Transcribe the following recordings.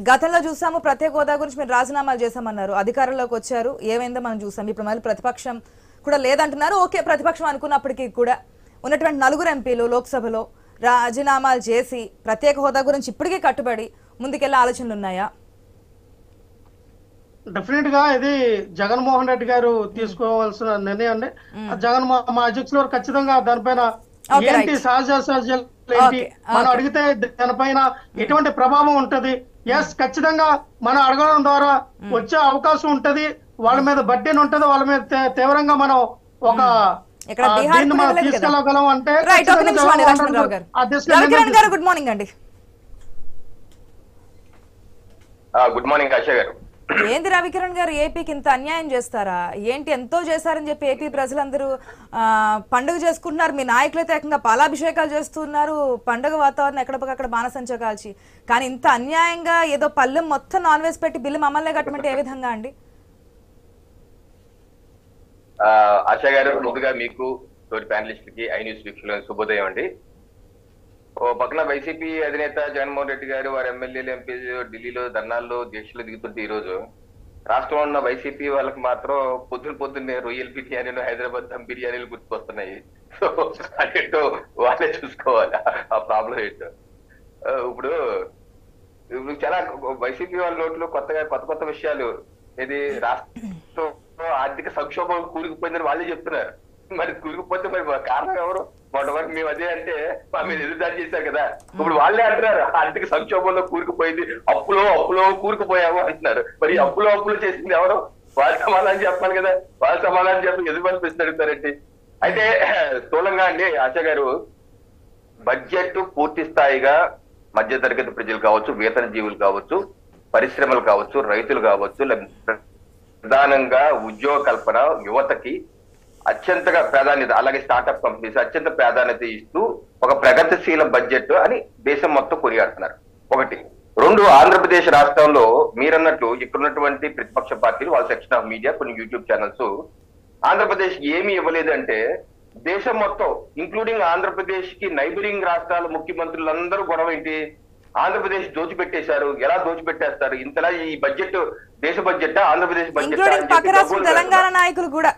గతంలో చూసాము ప్రత్యేక హోదా గురించి మీరు రాజీనామాలు చేశామన్నారు, అధికారంలోకి వచ్చారు, ఏమైందో మనం చూసాం. ఇప్పుడు మళ్ళీ ప్రతిపక్షం కూడా లేదంటున్నారు. ఓకే, ప్రతిపక్షం అనుకున్నప్పటికీ కూడా ఉన్నటువంటి 4 ఎంపీలు లోక్సభలో రాజీనామాలు చేసి ప్రత్యేక హోదా గురించి ఇప్పటికీ కట్టుబడి ముందుకెళ్లే ఆలోచనలు ఉన్నాయా? డెఫినెట్ గా ఇది జగన్మోహన్ రెడ్డి గారు తీసుకోవాల్సిన నిర్ణయం అండి. మా అధ్యక్షులు వారు ఖచ్చితంగా దానిపైన ఏంటి సహజాలు ఏంటి మనం అడిగితే దానిపైన ఎటువంటి ప్రభావం ఉంటది, ఎస్ ఖచ్చితంగా మనం అడగడం ద్వారా వచ్చే అవకాశం ఉంటది, వాళ్ళ మీద బడ్డెన్ ఉంటది, వాళ్ళ మీద తీవ్రంగా మనం ఒక దీన్ని మనం తీసుకెళ్ళగలం అంటే గుడ్ మార్నింగ్ అండి. గుడ్ మార్నింగ్ ఆశా గారు. ఏంది రవికిరణ్ గారు, ఏపీకి ఇంత అన్యాయం చేస్తారా ఏంటి? ఎంతో చేశారని చెప్పి ఏపీ ప్రజలందరూ పండుగ చేసుకుంటున్నారు. మీ నాయకులైతే ఏకంగా పాలాభిషేకాలు చేస్తున్నారు, పండుగ వాతావరణం ఎక్కడపక్కడ బాణసంచ కాల్చి. కానీ ఇంత అన్యాయంగా ఏదో పల్లెం మొత్తం నాన్ వెజ్ పెట్టి బిల్లు మమ్మల్ని కట్టమంటే ఏ విధంగా అండి? ఆశా గారు, ముందుగా మీకు తోటి ప్యానలిస్ట్ కి ఐ న్యూస్ వీక్షకులకు శుభోదయం అండి. ఓ పక్కన వైసీపీ అధినేత జగన్మోహన్ రెడ్డి గారు వారి ఎమ్మెల్యేలు ఎంపీలు ఢిల్లీలో ధర్నాల్లో దీక్షలు దిగుతుంటే ఈ రోజు రాష్ట్రంలో ఉన్న వైసీపీ వాళ్ళకి మాత్రం పొద్దున్నే రొయ్యల బిర్యానీలు, హైదరాబాద్ దమ్ బిర్యానీలు గుర్తుకొస్తున్నాయి. సో అదేంటో వాళ్ళే చూసుకోవాలి ఆ ప్రాబ్లం ఏంటో. ఇప్పుడు చాలా వైసీపీ వాళ్ళ నోట్లో కొత్త విషయాలు, ఇది రాష్ట్రం ఆర్థిక సంక్షోభం కూలికిపోయిందని వాళ్ళే చెప్తున్నారు. మరి కూలికిపోతే మరి కారణం ఎవరు? మొట్టమొదటి మేము అదే అంటే మా మీద ఎదురుదాడి చేశారు కదా. ఇప్పుడు వాళ్ళే అంటున్నారు ఆర్థిక సంక్షోభంలో కూరుకుపోయింది, అప్పులో కూరుకుపోయాము అంటున్నారు. మరి అప్పులు చేసింది ఎవరు? వాళ్ళ సమాధానం చెప్పాలి కదా. వాళ్ళ సమాధానం చెప్పి ఎదురు ప్రశ్న అడుగుతారండి. అయితే స్థూలంగా అండి ఆశా గారు, బడ్జెట్ పూర్తి స్థాయిగా మధ్యతరగతి ప్రజలు కావచ్చు, వేతన జీవులు కావచ్చు, పరిశ్రమలు కావచ్చు, రైతులు కావచ్చు, ప్రధానంగా ఉద్యోగ కల్పన, యువతకి అత్యంతగా ప్రాధాన్యత, అలాగే స్టార్ట్అప్ కంపెనీస్ అత్యంత ప్రాధాన్యత ఇస్తూ ఒక ప్రగతిశీల బడ్జెట్ అని దేశం మొత్తం కొనియాడుతున్నారు. ఒకటి. 2, ఆంధ్రప్రదేశ్ రాష్ట్రంలో మీరన్నట్లు ఇక్కడ ఉన్నటువంటి ప్రతిపక్ష పార్టీలు, వాళ్ళ సెక్షన్ ఆఫ్ మీడియా, కొన్ని యూట్యూబ్ ఛానల్స్ ఆంధ్రప్రదేశ్ ఏమీ ఇవ్వలేదంటే దేశం మొత్తం ఇంక్లూడింగ్ ఆంధ్రప్రదేశ్ కి నైబరింగ్ రాష్ట్రాల ముఖ్యమంత్రులందరూ గొడవ ఏంటి? ఆంధ్రప్రదేశ్ దోచిపెట్టేశారు. ఎలా దోచిపెట్టేస్తారు? ఇంతలా ఈ బడ్జెట్ దేశ బడ్జెట్, ఆంధ్రప్రదేశ్ బడ్జెట్, తెలంగాణ నాయకులు కూడా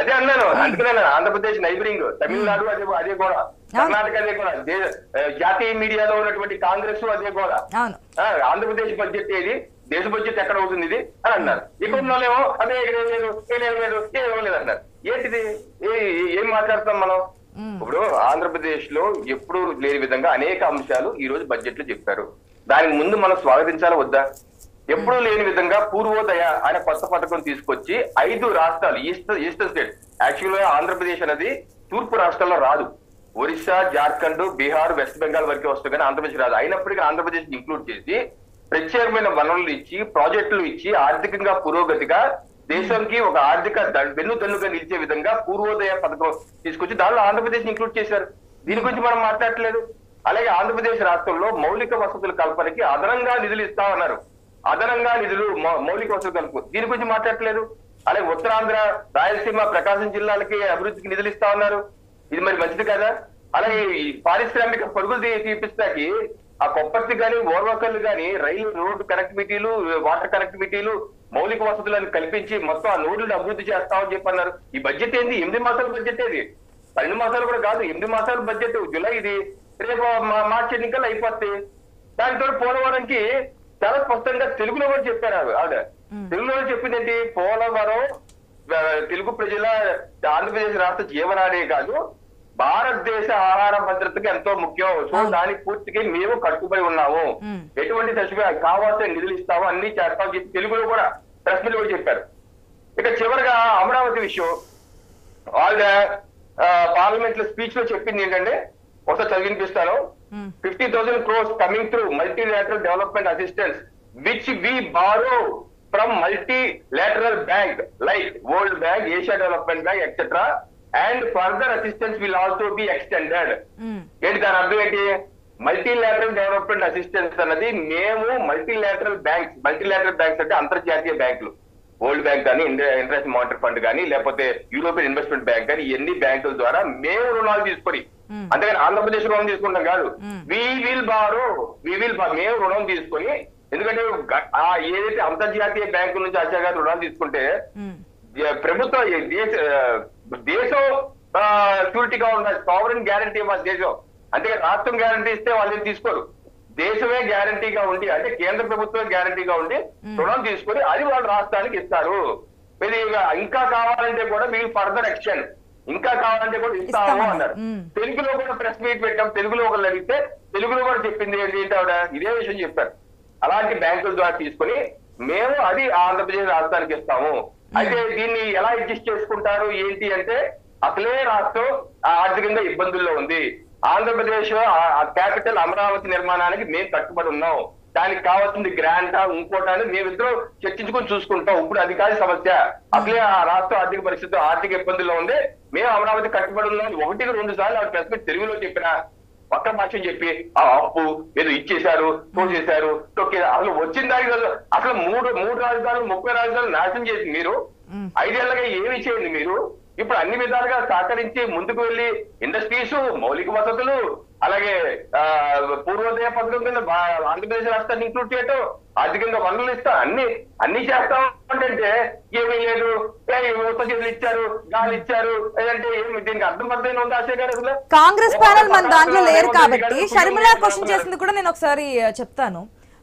అదే అన్నాను. అందుకనే ఆంధ్రప్రదేశ్ నైబరింగ్, తమిళనాడు అదే కూడా, కర్ణాటక అదే కూడా, జాతీయ మీడియాలో ఉన్నటువంటి కాంగ్రెస్ అదే కూడా. ఆంధ్రప్రదేశ్ బడ్జెట్ ఏది, దేశ బడ్జెట్ ఎక్కడ అవుతుంది ఇది అని అన్నారు. ఇక్కడ అదే లేదు అన్నారు. ఏంటిది? ఏం మాట్లాడతాం మనం? ఇప్పుడు ఆంధ్రప్రదేశ్ లో ఎప్పుడు లేని విధంగా అనేక అంశాలు ఈ రోజు బడ్జెట్ లో చెప్పారు. దానికి ముందు మనం స్వాగతించాలా వద్దా? ఎప్పుడూ లేని విధంగా పూర్వోదయ అనే కొత్త పథకం తీసుకొచ్చి 5 రాష్ట్రాలు, ఈస్టర్న్ స్టేట్, యాక్చువల్ గా ఆంధ్రప్రదేశ్ అనేది తూర్పు రాష్ట్రాల్లో రాదు. ఒరిస్సా, జార్ఖండ్, బీహార్, వెస్ట్ బెంగాల్ వరకే వస్తుంది కానీ ఆంధ్రప్రదేశ్ రాదు. అయినప్పటికీ ఆంధ్రప్రదేశ్ ఇంక్లూడ్ చేసి ప్రత్యేకమైన వనరులు ఇచ్చి, ప్రాజెక్టులు ఇచ్చి, ఆర్థికంగా పురోగతిగా దేశానికి ఒక ఆర్థిక వెన్నుదన్నుగా నిలిచే విధంగా పూర్వోదయ పథకం తీసుకొచ్చి దానిలో ఆంధ్రప్రదేశ్ ఇంక్లూడ్ చేశారు. దీని గురించి మనం మాట్లాడట్లేదు. అలాగే ఆంధ్రప్రదేశ్ రాష్ట్రంలో మౌలిక వసతుల కల్పనకి అదనంగా నిధులు ఇస్తామన్నారు. అదనంగా నిధులు, మౌలిక వసతులు కలుపు, దీని గురించి మాట్లాడట్లేదు. అలాగే ఉత్తరాంధ్ర, రాయలసీమ, ప్రకాశం జిల్లాలకి అభివృద్ధికి నిధులు ఇస్తా ఉన్నారు. ఇది మరి మంచిది కదా. అలాగే ఈ పారిశ్రామిక పరుగులు తీపిస్తాకి ఆ కొప్పర్తి కానీ, ఓర్వకల్లు కానీ రైలు, రోడ్డు కనెక్టివిటీలు, వాటర్ కనెక్టివిటీలు, మౌలిక వసతులను కల్పించి మొత్తం ఆ నోడ్లను అభివృద్ధి చేస్తామని చెప్పి అన్నారు. ఈ బడ్జెట్ ఏంది? 8 మాసాల బడ్జెట్ ఏది, 12 మాసాలు కూడా కాదు, 8 మాసాల బడ్జెట్. జూలై ఇది, రేపు మార్చి ఎన్నికలు అయిపోతాయి. దానితో పోలవరంకి చాలా స్పష్టంగా తెలుగులో కూడా చెప్పారు ఆవిడ. తెలుగులో చెప్పింది ఏంటి? పోలవరం తెలుగు ప్రజల, ఆంధ్రప్రదేశ్ రాష్ట్ర జీవనాడే కాదు, భారతదేశ ఆహార భద్రతకి ఎంతో ముఖ్యం. సో దానికి పూర్తిగా మేము కట్టుబడి ఉన్నాము, ఎటువంటి కావాల్సిన నిధులు ఇస్తాము, అన్ని చేస్తామని చెప్పి తెలుగులో కూడా ప్రెస్ మీట్ కూడా చెప్పారు. ఇక చివరిగా అమరావతి విషయం, ఆవిడ పార్లమెంట్ లో స్పీచ్ లో చెప్పింది ఏంటంటే, ఒకసారి చదివినిపిస్తాను. 50,000 crores coming through multilateral development assistance, which we borrow from multilateral bank like World Bank, Asia Development Bank, etc. And further assistance will also be extended. ఏంటి దాని అర్థం ఏంటి? మల్టీలాటరల్ డెవలప్మెంట్ అసిస్టెన్స్ అన్నది మేము మల్టీలాటరల్ బ్యాంక్స్ అంటే అంతర్జాతీయ బ్యాంకులు, world bank కానీ, ఇంటర్నేషనల్ మానిటరీ ఫండ్ కానీ, లేకపోతే యూరోపియన్ ఇన్వెస్ట్మెంట్ బ్యాంక్ కానీ, ఇవన్నీ బ్యాంకుల ద్వారా మేము రుణాలు తీసుకొని అంతేగాని ఆంధ్రప్రదేశ్ రుణం తీసుకుంటాం కాదు. వి విల్ బారో మేము రుణం తీసుకొని, ఎందుకంటే ఏదైతే అంతర్జాతీయ బ్యాంకు నుంచి ఆశా గారు రుణాలు తీసుకుంటే ప్రభుత్వ దేశం షూరిటీగా ఉండాలి, సావరెన్ గ్యారంటీ ఇవ్వాలి దేశం. అంతేగాని రాష్ట్రం గ్యారంటీ ఇస్తే వాళ్ళు తీసుకోరు. దేశమే గ్యారంటీగా ఉండి, అంటే కేంద్ర ప్రభుత్వం గ్యారంటీగా ఉండి రుణం తీసుకొని అది వాళ్ళు రాష్ట్రానికి ఇస్తారు. ఇది ఇంకా కావాలంటే కూడా మీకు ఫర్దర్ ఎక్స్టెండ్, ఇంకా కావాలంటే కూడా ఇస్తాము అన్నారు. తెలుగులో కూడా ప్రెస్ మీట్ పెట్టాం, తెలుగులో ఒకళ్ళు అడిగితే తెలుగులో కూడా చెప్పింది ఏంటి ఆవిడ ఇదే విషయం చెప్పారు. అలాంటి బ్యాంకుల ద్వారా తీసుకుని మేము అది ఆంధ్రప్రదేశ్ రాష్ట్రానికి ఇస్తాము. అయితే దీన్ని ఎలా అడ్జస్ట్ చేసుకుంటారు ఏంటి అంటే, అసలే రాష్ట్రం ఆర్థికంగా ఇబ్బందుల్లో ఉంది. ఆంధ్రప్రదేశ్ క్యాపిటల్ అమరావతి నిర్మాణానికి మేము కట్టుబడి ఉన్నాం, దానికి కావాల్సింది గ్రాంటా ఇంకోటాన్ని మేమిద్దరం చర్చించుకొని చూసుకుంటాం. ఇప్పుడు అది కాదు సమస్య, అసలే ఆ రాష్ట్ర ఆర్థిక పరిస్థితి ఆర్థిక ఇబ్బందుల్లో ఉంది, మేము అమరావతి కట్టుబడి ఉన్నాం. 1-2 సార్లు ఆ ప్రెస్ మీట్ తెలుగులో చెప్పిన పక్క భాష చెప్పి ఆ అప్పు మీరు ఇచ్చేశారు, తోచేశారు, తొక్కేశారు. అసలు వచ్చిన దానికి అసలు మూడు రాజధానులు 30 రాజధానులు నాశనం చేసి మీరు 5 ఏళ్ళగా ఏమి చేయండి మీరు. ఇప్పుడు అన్ని విధాలుగా సహకరించి ముందుకు వెళ్లి ఇండస్ట్రీస్, మౌలిక వసతులు, అలాగే పూర్వోదయ పథకం కింద ఆంధ్రప్రదేశ్ రాష్ట్రాన్ని ఇంక్లూడ్ చేయటం, ఆర్థికంగా వనరులు ఇస్తాం, అన్ని చేస్తాం అంటే ఏమీ లేదు. యువత చేతులు ఇచ్చారు, గాలి ఇచ్చారు, లేదంటే దీనికి అర్థం ఉంది ఆశయ గారు. అసలు కాంగ్రెస్ ప్యానల్ మన దాంట్లో లేరు కాబట్టి షర్మిల క్వశ్చన్ చేసింది కూడా నేను ఒకసారి చెప్తాను.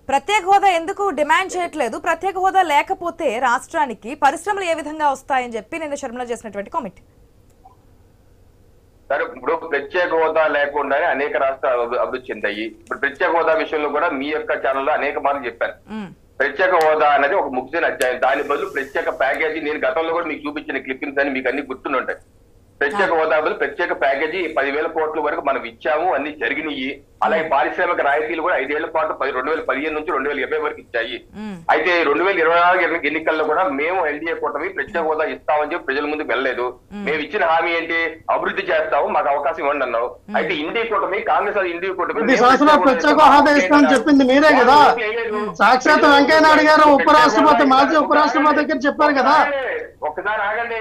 ప్రత్యేక హోదా ఎందుకు డిమాండ్ చేయట్లేదు, ప్రత్యేక హోదా లేకపోతే రాష్ట్రానికి పరిశ్రమలు ఏ విధంగా వస్తాయని చెప్పి నేను షర్మిల చేసినటువంటి కామెంట్. సరే, ఇప్పుడు ప్రత్యేక హోదా లేకుండానే అనేక రాష్ట్రాలు అభివృద్ధి చెందాయి. ఇప్పుడు ప్రత్యేక హోదా విషయంలో కూడా మీ యొక్క ఛానల్లో అనేక మార్లు చెప్పాను. ప్రత్యేక హోదా అనేది ఒక ముగిసిన అధ్యాయం, దాని బదులు ప్రత్యేక ప్యాకేజీ, నేను గతంలో కూడా మీకు చూపించిన క్లిప్పింగ్స్ అని మీకు అన్ని గుర్తుంటాయి. ప్రత్యేక హోదా బదులు ప్రత్యేక ప్యాకేజీ 10,000 కోట్ల వరకు మనం ఇచ్చాము, అన్ని జరిగినాయి. అలాగే పారిశ్రామిక రాయితీలు కూడా 5 ఏళ్ల పాటు 2015 నుంచి 2020 వరకు ఇచ్చాయి. అయితే 2024 ఎన్నికల్లో కూడా మేము ఎన్డీఏ కూటమి ప్రత్యేక హోదా ఇస్తామని చెప్పి ప్రజల ముందుకు వెళ్ళలేదు. మేము ఇచ్చిన హామీ ఏంటి, అభివృద్ధి చేస్తాము, మాకు అవకాశం ఇవ్వండి అన్నావు. అయితే ఇండియా కూటమి, కాంగ్రెస్ ఇండియా కూటమి ప్రత్యేక హోదా ఇస్తామని చెప్పింది మీరే కదా. సాక్షాత్ వెంకయ్య నాయుడు గారు ఉపరాష్ట్రపతి, మాజీ ఉపరాష్ట్రపతి దగ్గర చెప్పారు కదా. ఒక్కసారి ఆగండి,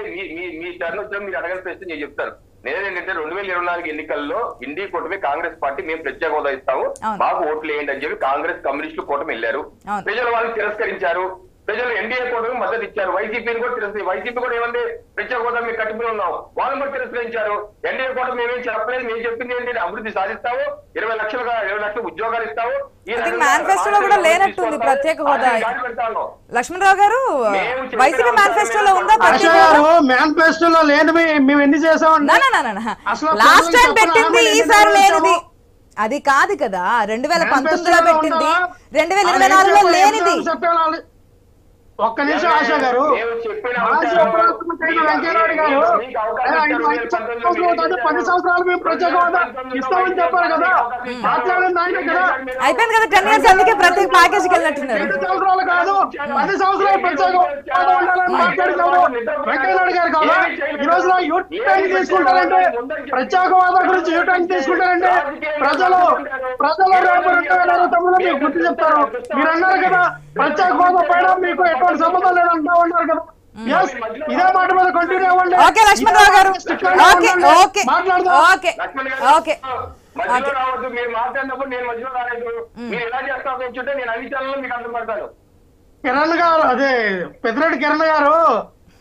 మీ టర్న్ వచ్చిన మీరు అడగని ప్రశ్న నేను చెప్తాను. నేనేంటంటే 2024 ఎన్నికల్లో ఇండియా కూటమి, కాంగ్రెస్ పార్టీ మేము ప్రత్యేక హోదా ఇస్తాము, మాకు ఓట్లు వేయండి అని చెప్పి కాంగ్రెస్, కమ్యూనిస్టులు కూటమి వెళ్ళారు. ప్రజలు వాళ్ళు తిరస్కరించారు. ప్రజలు ఎన్డీఏ కూటమి మద్దతు ఇచ్చారు. వైసీపీని కూడా వైసీపీ కూడా ఏమంటే ప్రత్యేక హోదా మేము కట్టుబడి ఉన్నాం, వాళ్ళు కూడా తిరస్కరించారు. ఎన్డీఏ కూటమి మేమేం చెప్పలేదు, మేము చెప్పింది ఏంటంటే అభివృద్ధి సాధిస్తాము, 20 లక్షల ఉద్యోగాలు ఇస్తాము. మేనిఫెస్టోలో కూడా లేనట్టుంది ప్రత్యేక హోదా. లక్ష్మణరావు గారు, వైసీపీ మేనిఫెస్టోలో ఉందా? మేనిఫెస్టోలో లేనివి మేము ఎన్ని చేసామండి? లాస్ట్ టైం పెట్టింది, ఈసారి లేనిది అది కాదు కదా. 2019లో పెట్టింది, 2024లో లేనిది. ఒక్క నిమిషం ఆశా గారు, వెంకయ్యనాయుడు గారు 10 సంవత్సరాలు మేము ప్రత్యేక హోదా ఇస్తామని చెప్పారు కదా, మాట్లాడింది ఆయన కదా. అయిపోయింది కదా 10 years, అందుకే ప్రతి ప్యాకేజీకి వెళ్ళినట్టున్నారు. 2 సంవత్సరాలు కాదు, 10 సంవత్సరాలు ప్రత్యేక హోదా ఉండాలని మాట్లాడుతున్నారు వెంకయ్యనాయుడు గారు కదా. ఈ రోజున యూటర్న్ తీసుకుంటారంటే, ప్రత్యేక హోదా గురించి యూటర్న్ తీసుకుంటారంటే ప్రజలు రేపు 2029లో మీకు గుర్తు చెప్తారు. మీరు అన్నారు కదా ప్రత్యేక హోదా పైన మీకు ఎటువంటి సంబంధం లేదంటా ఉన్నారు కదా. ఇదే మాట మీద కంటిన్యూ అవ్వండి. ఓకే లక్ష్మణరావు గారు, మధ్యలో రావద్దు. మీరు మాట్లాడినప్పుడు నేను మధ్యలో రాలేదు. మీరు ఎలా చేస్తారో నేను అన్ని ఛానల్లో మీకు అర్థపడతాను. కిరణ్ గారు, అదే పెద్దిరెడ్డి కిరణ్ గారు